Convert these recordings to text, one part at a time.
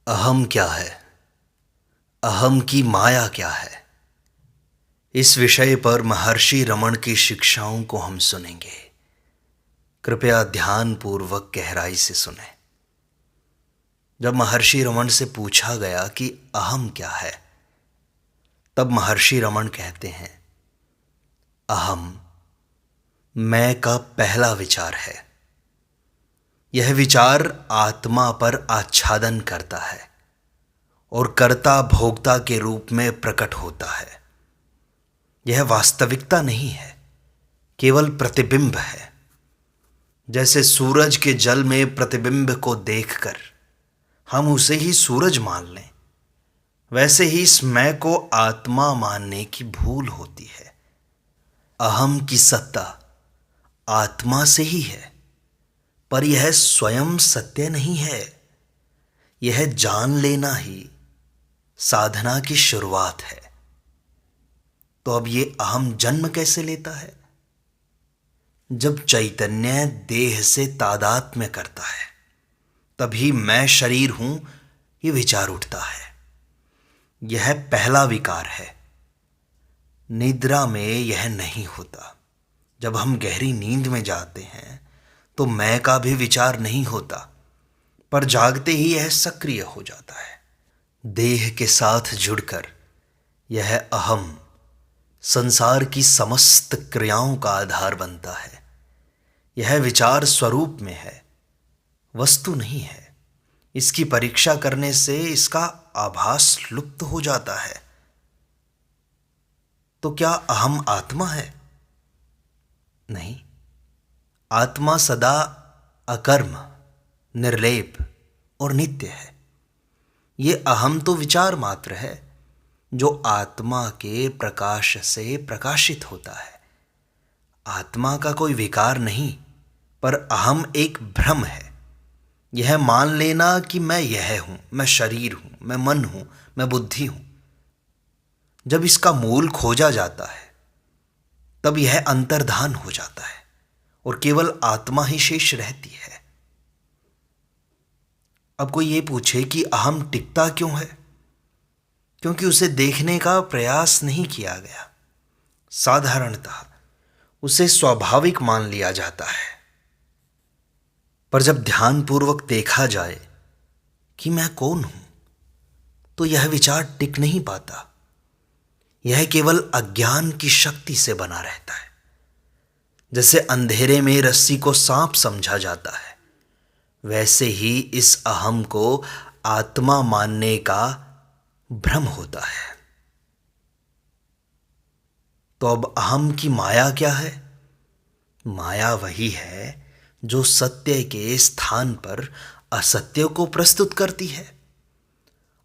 अहम क्या है? अहम की माया क्या है? इस विषय पर महर्षि रमण की शिक्षाओं को हम सुनेंगे। कृपया ध्यान पूर्वक गहराई से सुने। जब महर्षि रमण से पूछा गया कि अहम क्या है, तब महर्षि रमण कहते हैं, अहम मैं का पहला विचार है। यह विचार आत्मा पर आच्छादन करता है और कर्ता भोक्ता के रूप में प्रकट होता है। यह वास्तविकता नहीं है, केवल प्रतिबिंब है। जैसे सूरज के जल में प्रतिबिंब को देखकर हम उसे ही सूरज मान लें, वैसे ही इस मैं को आत्मा मानने की भूल होती है। अहम की सत्ता आत्मा से ही है, पर यह स्वयं सत्य नहीं है। यह जान लेना ही साधना की शुरुआत है। तो अब ये अहम जन्म कैसे लेता है? जब चैतन्य देह से तादात्म्य करता है, तभी मैं शरीर हूं ये विचार उठता है। यह पहला विकार है। निद्रा में यह नहीं होता। जब हम गहरी नींद में जाते हैं तो मैं का भी विचार नहीं होता, पर जागते ही यह सक्रिय हो जाता है। देह के साथ जुड़कर यह अहम संसार की समस्त क्रियाओं का आधार बनता है। यह विचार स्वरूप में है, वस्तु नहीं है। इसकी परीक्षा करने से इसका आभास लुप्त हो जाता है। तो क्या अहम आत्मा है? नहीं। आत्मा सदा अकर्म, निर्लेप और नित्य है। ये अहम तो विचार मात्र है, जो आत्मा के प्रकाश से प्रकाशित होता है। आत्मा का कोई विकार नहीं, पर अहम एक भ्रम है। यह मान लेना कि मैं यह हूं, मैं शरीर हूं, मैं मन हूं, मैं बुद्धि हूं। जब इसका मूल खोजा जाता है, तब यह अंतर्धान हो जाता है और केवल आत्मा ही शेष रहती है। अब कोई ये पूछे कि अहम टिकता क्यों है? क्योंकि उसे देखने का प्रयास नहीं किया गया। साधारणतः उसे स्वाभाविक मान लिया जाता है। पर जब ध्यानपूर्वक देखा जाए कि मैं कौन हूं, तो यह विचार टिक नहीं पाता। यह केवल अज्ञान की शक्ति से बना रहता है। जैसे अंधेरे में रस्सी को सांप समझा जाता है, वैसे ही इस अहम को आत्मा मानने का भ्रम होता है। तो अब अहम की माया क्या है? माया वही है जो सत्य के स्थान पर असत्य को प्रस्तुत करती है।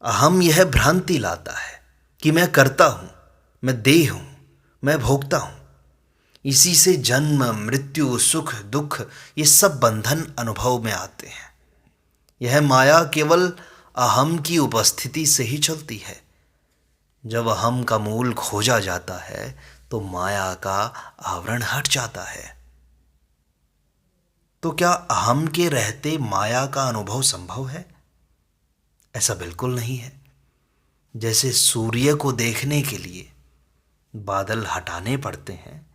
अहम यह भ्रांति लाता है कि मैं करता हूं, मैं देह हूं, मैं भोगता हूं। इसी से जन्म, मृत्यु, सुख, दुख ये सब बंधन अनुभव में आते हैं। यह माया केवल अहम की उपस्थिति से ही चलती है। जब अहम का मूल खोजा जाता है, तो माया का आवरण हट जाता है। तो क्या अहम के रहते माया का अनुभव संभव है? ऐसा बिल्कुल नहीं है। जैसे सूर्य को देखने के लिए बादल हटाने पड़ते हैं,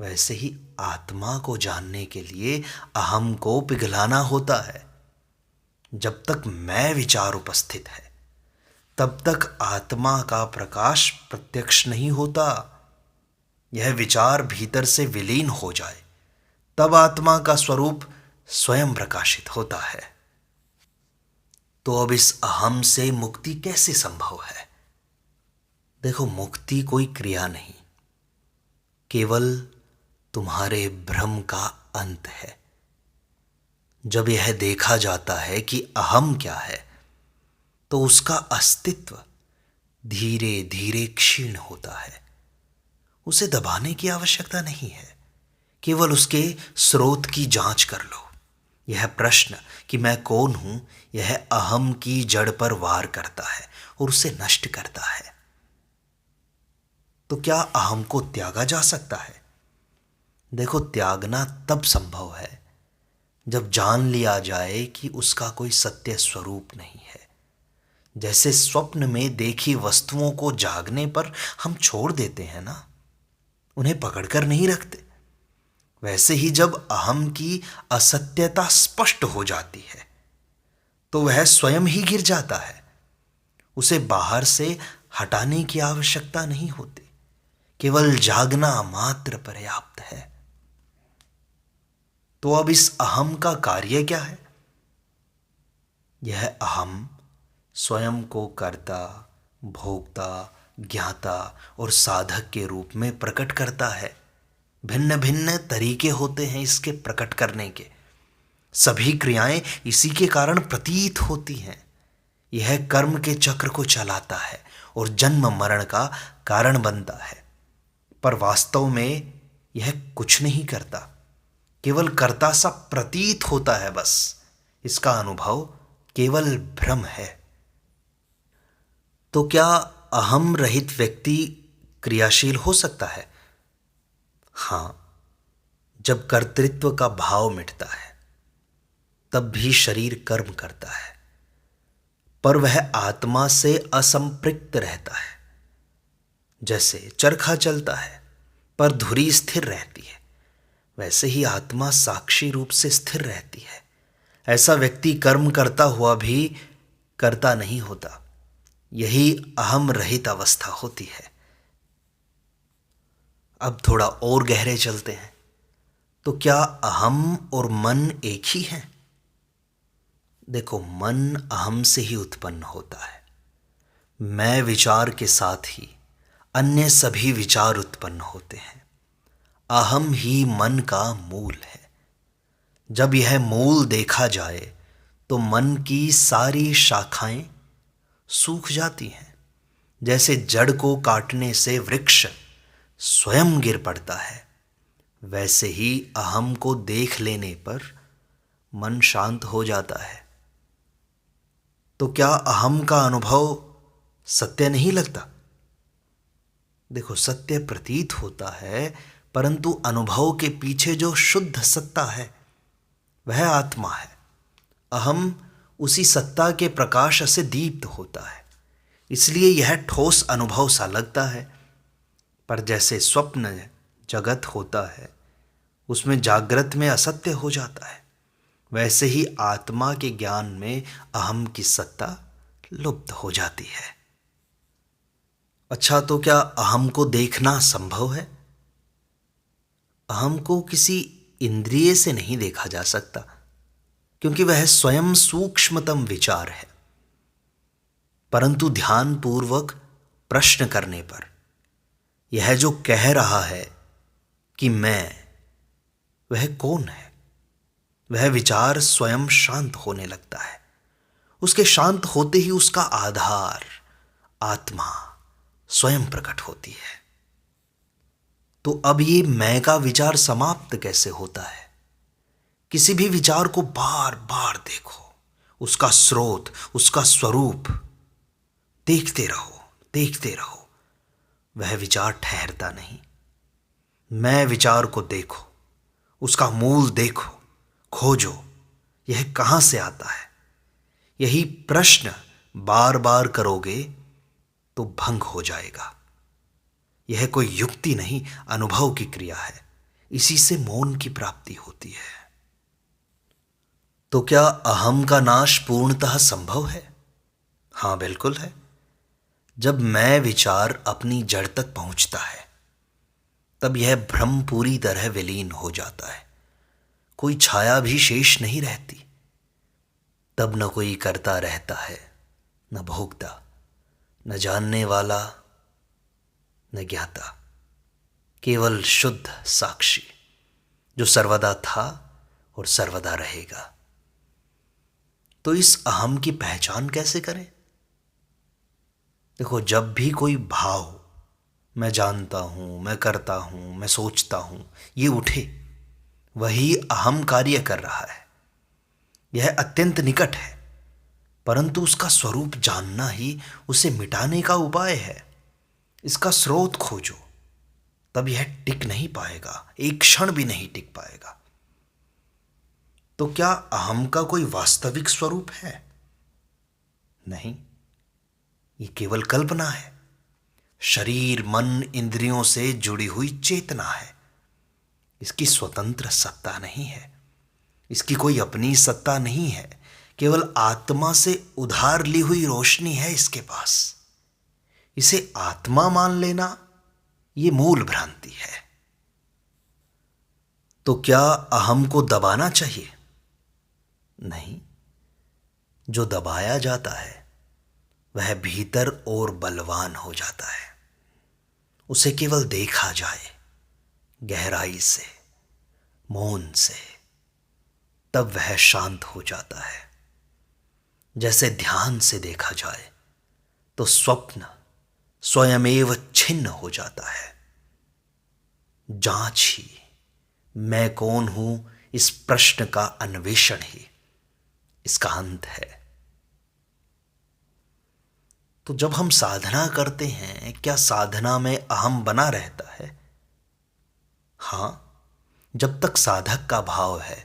वैसे ही आत्मा को जानने के लिए अहम को पिघलाना होता है। जब तक मैं विचार उपस्थित है, तब तक आत्मा का प्रकाश प्रत्यक्ष नहीं होता। यह विचार भीतर से विलीन हो जाए, तब आत्मा का स्वरूप स्वयं प्रकाशित होता है। तो अब इस अहम से मुक्ति कैसे संभव है? देखो, मुक्ति कोई क्रिया नहीं, केवल तुम्हारे भ्रम का अंत है। जब यह देखा जाता है कि अहम क्या है, तो उसका अस्तित्व धीरे धीरे क्षीण होता है। उसे दबाने की आवश्यकता नहीं है, केवल उसके स्रोत की जांच कर लो। यह प्रश्न कि मैं कौन हूं, यह अहम की जड़ पर वार करता है और उसे नष्ट करता है। तो क्या अहम को त्यागा जा सकता है? देखो, त्यागना तब संभव है जब जान लिया जाए कि उसका कोई सत्य स्वरूप नहीं है। जैसे स्वप्न में देखी वस्तुओं को जागने पर हम छोड़ देते हैं ना, उन्हें पकड़कर नहीं रखते, वैसे ही जब अहम की असत्यता स्पष्ट हो जाती है तो वह स्वयं ही गिर जाता है। उसे बाहर से हटाने की आवश्यकता नहीं होती, केवल जागना मात्र पर्याप्त है। तो अब इस अहम का कार्य क्या है? यह अहम स्वयं को कर्ता, भोक्ता, ज्ञाता और साधक के रूप में प्रकट करता है। भिन्न भिन्न तरीके होते हैं इसके प्रकट करने के। सभी क्रियाएं इसी के कारण प्रतीत होती हैं। यह कर्म के चक्र को चलाता है और जन्म मरण का कारण बनता है, पर वास्तव में यह कुछ नहीं करता, केवल कर्ता सा प्रतीत होता है बस। इसका अनुभव केवल भ्रम है। तो क्या अहम रहित व्यक्ति क्रियाशील हो सकता है? हां, जब कर्तृत्व का भाव मिटता है तब भी शरीर कर्म करता है, पर वह आत्मा से असंपृक्त रहता है। जैसे चरखा चलता है पर धुरी स्थिर रहती है, वैसे ही आत्मा साक्षी रूप से स्थिर रहती है। ऐसा व्यक्ति कर्म करता हुआ भी कर्ता नहीं होता। यही अहम रहित अवस्था होती है। अब थोड़ा और गहरे चलते हैं। तो क्या अहम और मन एक ही हैं? देखो, मन अहम से ही उत्पन्न होता है। मैं विचार के साथ ही अन्य सभी विचार उत्पन्न होते हैं। अहम ही मन का मूल है। जब यह मूल देखा जाए तो मन की सारी शाखाएं सूख जाती हैं। जैसे जड़ को काटने से वृक्ष स्वयं गिर पड़ता है, वैसे ही अहम को देख लेने पर मन शांत हो जाता है। तो क्या अहम का अनुभव सत्य नहीं लगता? देखो, सत्य प्रतीत होता है, परंतु अनुभव के पीछे जो शुद्ध सत्ता है वह आत्मा है। अहम उसी सत्ता के प्रकाश से दीप्त होता है, इसलिए यह ठोस अनुभव सा लगता है। पर जैसे स्वप्न जगत होता है, उसमें जागृत में असत्य हो जाता है, वैसे ही आत्मा के ज्ञान में अहम की सत्ता लुप्त हो जाती है। अच्छा, तो क्या अहम को देखना संभव है? अहम को किसी इंद्रिय से नहीं देखा जा सकता, क्योंकि वह स्वयं सूक्ष्मतम विचार है। परंतु ध्यान पूर्वक प्रश्न करने पर यह जो कह रहा है कि मैं, वह कौन है, वह विचार स्वयं शांत होने लगता है। उसके शांत होते ही उसका आधार आत्मा स्वयं प्रकट होती है। तो अब ये मैं का विचार समाप्त कैसे होता है? किसी भी विचार को बार बार देखो, उसका स्रोत, उसका स्वरूप देखते रहो, देखते रहो। वह विचार ठहरता नहीं। मैं विचार को देखो, उसका मूल देखो, खोजो, यह कहां से आता है। यही प्रश्न बार बार करोगे तो भंग हो जाएगा। यह कोई युक्ति नहीं, अनुभव की क्रिया है। इसी से मौन की प्राप्ति होती है। तो क्या अहम का नाश पूर्णतः संभव है? हां, बिल्कुल है। जब मैं विचार अपनी जड़ तक पहुंचता है तब यह भ्रम पूरी तरह विलीन हो जाता है। कोई छाया भी शेष नहीं रहती। तब न कोई करता रहता है, न भोगता, न जानने वाला, न ज्ञाता, केवल शुद्ध साक्षी जो सर्वदा था और सर्वदा रहेगा। तो इस अहम की पहचान कैसे करें? देखो, जब भी कोई भाव, मैं जानता हूं, मैं करता हूं, मैं सोचता हूं, ये उठे, वही अहम कार्य कर रहा है। यह अत्यंत निकट है, परंतु उसका स्वरूप जानना ही उसे मिटाने का उपाय है। इसका स्रोत खोजो, तब यह टिक नहीं पाएगा, एक क्षण भी नहीं टिक पाएगा। तो क्या अहम का कोई वास्तविक स्वरूप है? नहीं। ये केवल कल्पना है। शरीर मन इंद्रियों से जुड़ी हुई चेतना है। इसकी स्वतंत्र सत्ता नहीं है, इसकी कोई अपनी सत्ता नहीं है। केवल आत्मा से उधार ली हुई रोशनी है इसके पास। इसे आत्मा मान लेना ये मूल भ्रांति है। तो क्या अहम को दबाना चाहिए? नहीं, जो दबाया जाता है वह भीतर और बलवान हो जाता है। उसे केवल देखा जाए गहराई से, मौन से, तब वह शांत हो जाता है। जैसे ध्यान से देखा जाए तो स्वप्न स्वयमेव छिन्न हो जाता है। जांच ही मैं कौन हूं इस प्रश्न का अन्वेषण ही इसका अंत है। तो जब हम साधना करते हैं, क्या साधना में अहम बना रहता है? हां, जब तक साधक का भाव है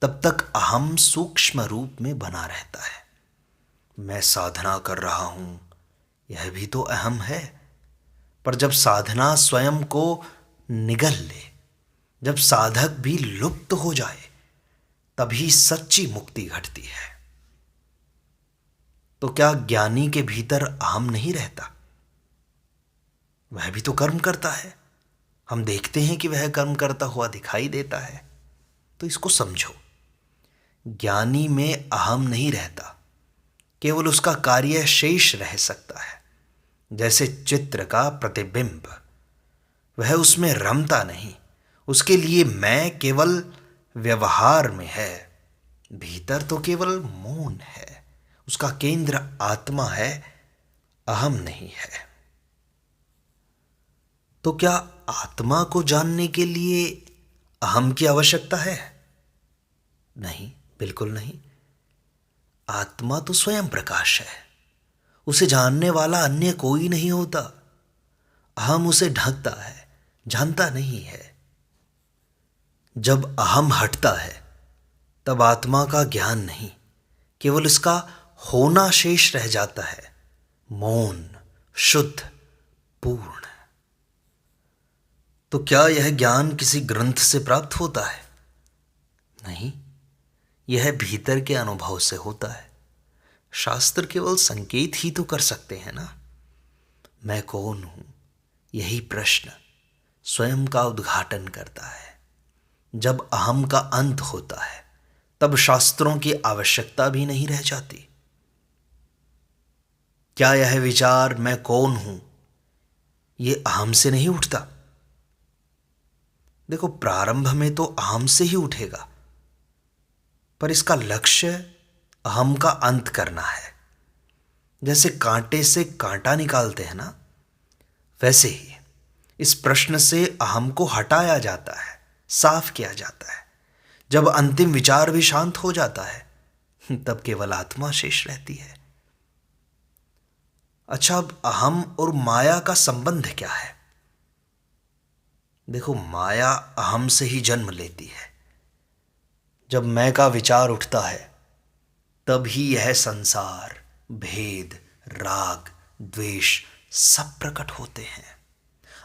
तब तक अहम सूक्ष्म रूप में बना रहता है। मैं साधना कर रहा हूं, यह भी तो अहम है। पर जब साधना स्वयं को निगल ले, जब साधक भी लुप्त हो जाए, तभी सच्ची मुक्ति घटती है। तो क्या ज्ञानी के भीतर अहम नहीं रहता? वह भी तो कर्म करता है। हम देखते हैं कि वह कर्म करता हुआ दिखाई देता है। तो इसको समझो, ज्ञानी में अहम नहीं रहता, केवल उसका कार्य शेष रह सकता है। जैसे चित्र का प्रतिबिंब, वह उसमें रमता नहीं। उसके लिए मैं केवल व्यवहार में है, भीतर तो केवल मौन है। उसका केंद्र आत्मा है, अहम नहीं है। तो क्या आत्मा को जानने के लिए अहम की आवश्यकता है? नहीं, बिल्कुल नहीं। आत्मा तो स्वयं प्रकाश है, उसे जानने वाला अन्य कोई नहीं होता। अहम उसे ढकता है, जानता नहीं है। जब अहम हटता है तब आत्मा का ज्ञान नहीं, केवल इसका होना शेष रह जाता है, मौन, शुद्ध, पूर्ण। तो क्या यह ज्ञान किसी ग्रंथ से प्राप्त होता है? नहीं, यह भीतर के अनुभव से होता है। शास्त्र केवल संकेत ही तो कर सकते हैं ना। मैं कौन हूं, यही प्रश्न स्वयं का उद्घाटन करता है। जब अहम का अंत होता है तब शास्त्रों की आवश्यकता भी नहीं रह जाती। क्या यह विचार मैं कौन हूं यह अहम से नहीं उठता? देखो, प्रारंभ में तो अहम से ही उठेगा, पर इसका लक्ष्य अहम का अंत करना है। जैसे कांटे से कांटा निकालते हैं ना, वैसे ही इस प्रश्न से अहम को हटाया जाता है, साफ किया जाता है। जब अंतिम विचार भी शांत हो जाता है तब केवल आत्मा शेष रहती है। अच्छा, अब अहम और माया का संबंध क्या है? देखो, माया अहम से ही जन्म लेती है। जब मैं का विचार उठता है तब ही यह संसार, भेद, राग, द्वेष सब प्रकट होते हैं।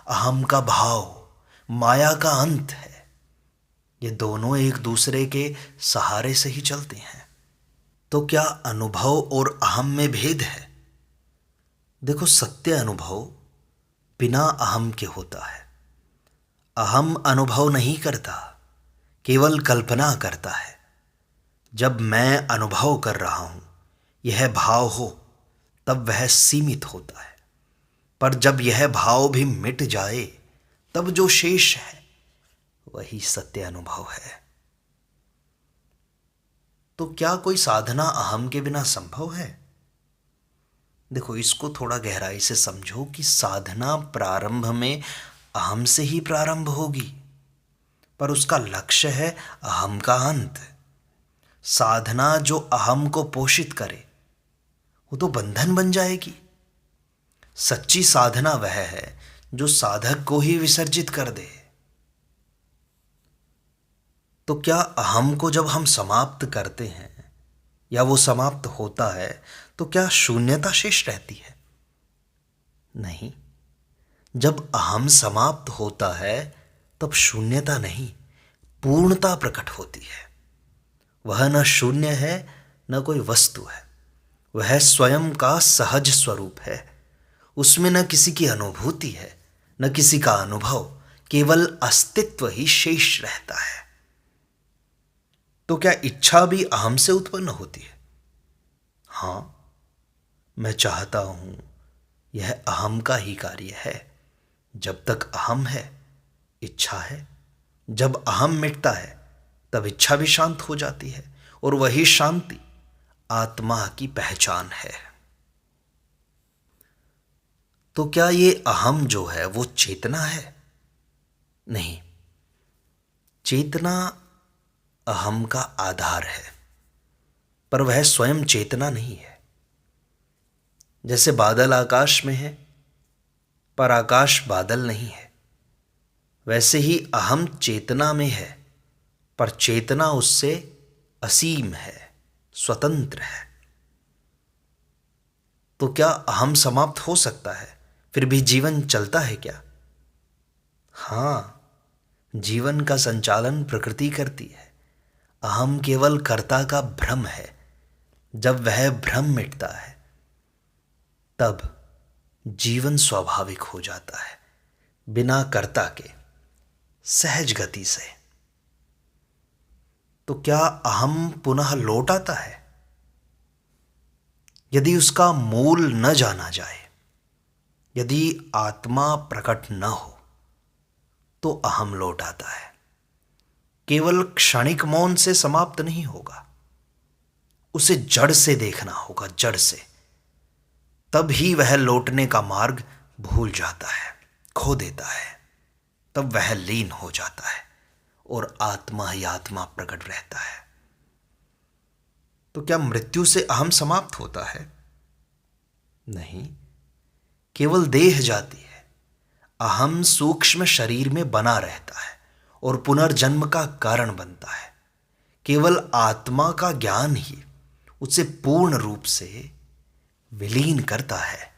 अहम का भाव माया का अंत है। ये दोनों एक दूसरे के सहारे से ही चलते हैं। तो क्या अनुभव और अहम में भेद है? देखो, सत्य अनुभव बिना अहम के होता है। अहम अनुभव नहीं करता, केवल कल्पना करता है। जब मैं अनुभव कर रहा हूं, यह भाव हो, तब वह सीमित होता है। पर जब यह भाव भी मिट जाए तब जो शेष है वही सत्य अनुभव है। तो क्या कोई साधना अहम के बिना संभव है? देखो, इसको थोड़ा गहराई से समझो कि साधना प्रारंभ में अहम से ही प्रारंभ होगी, पर उसका लक्ष्य है अहम का अंत। साधना जो अहम को पोषित करे वो तो बंधन बन जाएगी। सच्ची साधना वह है जो साधक को ही विसर्जित कर दे। तो क्या अहम को जब हम समाप्त करते हैं या वो समाप्त होता है तो क्या शून्यता शेष रहती है? नहीं, जब अहम समाप्त होता है तब शून्यता नहीं, पूर्णता प्रकट होती है। वह न शून्य है न कोई वस्तु है, वह स्वयं का सहज स्वरूप है। उसमें न किसी की अनुभूति है न किसी का अनुभव, केवल अस्तित्व ही शेष रहता है। तो क्या इच्छा भी अहम से उत्पन्न होती है? हाँ, मैं चाहता हूं, यह अहम का ही कार्य है। जब तक अहम है इच्छा है, जब अहम मिटता है तब इच्छा भी शांत हो जाती है, और वही शांति आत्मा की पहचान है। तो क्या ये अहम जो है वो चेतना है? नहीं, चेतना अहम का आधार है, पर वह स्वयं चेतना नहीं है। जैसे बादल आकाश में है पर आकाश बादल नहीं है, वैसे ही अहम चेतना में है पर चेतना उससे असीम है, स्वतंत्र है। तो क्या अहम समाप्त हो सकता है फिर भी जीवन चलता है क्या? हाँ, जीवन का संचालन प्रकृति करती है। अहम केवल कर्ता का भ्रम है। जब वह भ्रम मिटता है तब जीवन स्वाभाविक हो जाता है, बिना कर्ता के, सहज गति से। तो क्या अहम पुनः लौट आता है? यदि उसका मूल न जाना जाए, यदि आत्मा प्रकट न हो, तो अहम लौट आता है। केवल क्षणिक मौन से समाप्त नहीं होगा, उसे जड़ से देखना होगा, जड़ से। तब ही वह लौटने का मार्ग भूल जाता है, खो देता है। तब वह लीन हो जाता है और आत्मा ही आत्मा प्रकट रहता है। तो क्या मृत्यु से अहम समाप्त होता है? नहीं, केवल देह जाती है। अहम सूक्ष्म शरीर में बना रहता है और पुनर्जन्म का कारण बनता है। केवल आत्मा का ज्ञान ही उसे पूर्ण रूप से विलीन करता है।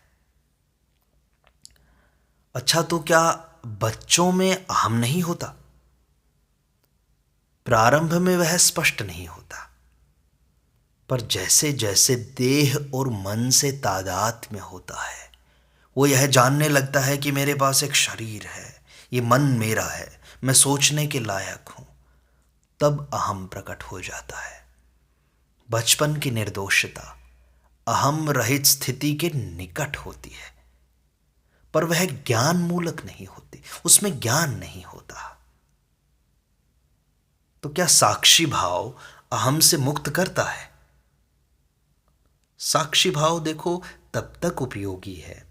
अच्छा, तो क्या बच्चों में अहम नहीं होता? प्रारंभ में वह स्पष्ट नहीं होता, पर जैसे जैसे देह और मन से तादात्म्य होता है, वो यह जानने लगता है कि मेरे पास एक शरीर है, ये मन मेरा है, मैं सोचने के लायक हूं, तब अहम प्रकट हो जाता है। बचपन की निर्दोषता अहम रहित स्थिति के निकट होती है, पर वह ज्ञान मूलक नहीं होती, उसमें ज्ञान नहीं होता। तो क्या साक्षी भाव अहम से मुक्त करता है? साक्षी भाव देखो तब तक उपयोगी है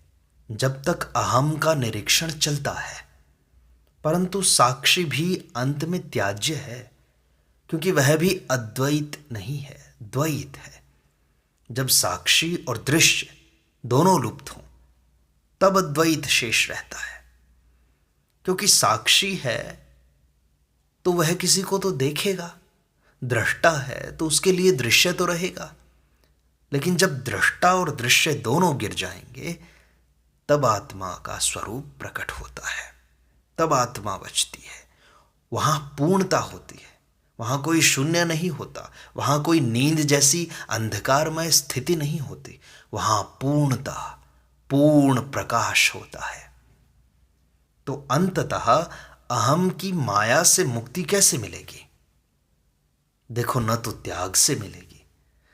जब तक अहम का निरीक्षण चलता है, परंतु साक्षी भी अंत में त्याज्य है, क्योंकि वह भी अद्वैत नहीं है, द्वैत है। जब साक्षी और दृश्य दोनों लुप्त हों तब अद्वैत शेष रहता है। क्योंकि साक्षी है तो वह किसी को तो देखेगा, दृष्टा है तो उसके लिए दृश्य तो रहेगा। लेकिन जब दृष्टा और दृश्य दोनों गिर जाएंगे तब आत्मा का स्वरूप प्रकट होता है, तब आत्मा बचती है। वहां पूर्णता होती है, वहां कोई शून्य नहीं होता, वहां कोई नींद जैसी अंधकारमय स्थिति नहीं होती। वहां पूर्णता, पूर्ण प्रकाश होता है। तो अंततः अहम की माया से मुक्ति कैसे मिलेगी? देखो, न तो त्याग से मिलेगी,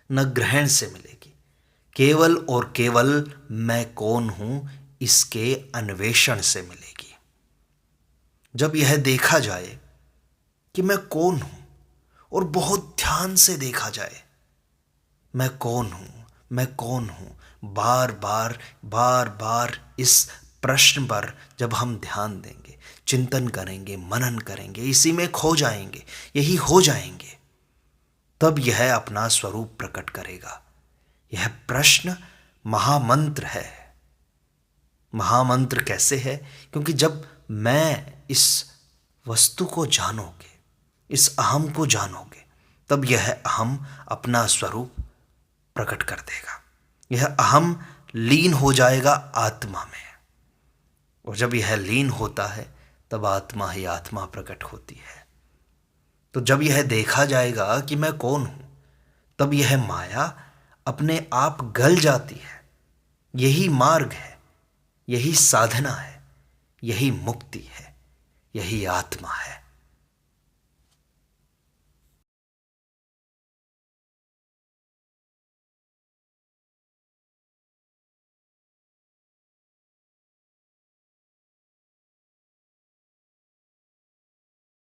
न ग्रहण से मिलेगी, केवल और केवल मैं कौन हूं इसके अन्वेषण से मिलेगी। जब यह देखा जाए कि मैं कौन हूं, और बहुत ध्यान से देखा जाए, मैं कौन हूं, मैं कौन हूं, बार बार बार बार इस प्रश्न पर जब हम ध्यान देंगे, चिंतन करेंगे, मनन करेंगे, इसी में खो जाएंगे, यही हो जाएंगे, तब यह अपना स्वरूप प्रकट करेगा। यह प्रश्न महामंत्र है। महामंत्र कैसे है? क्योंकि जब मैं इस वस्तु को जानोगे, इस अहम को जानोगे, तब यह अहम अपना स्वरूप प्रकट कर देगा। यह अहम लीन हो जाएगा आत्मा में। और जब यह लीन होता है तब आत्मा ही आत्मा प्रकट होती है। तो जब यह देखा जाएगा कि मैं कौन हूं, तब यह माया अपने आप गल जाती है। यही मार्ग है, यही साधना है, यही मुक्ति है, यही आत्मा है।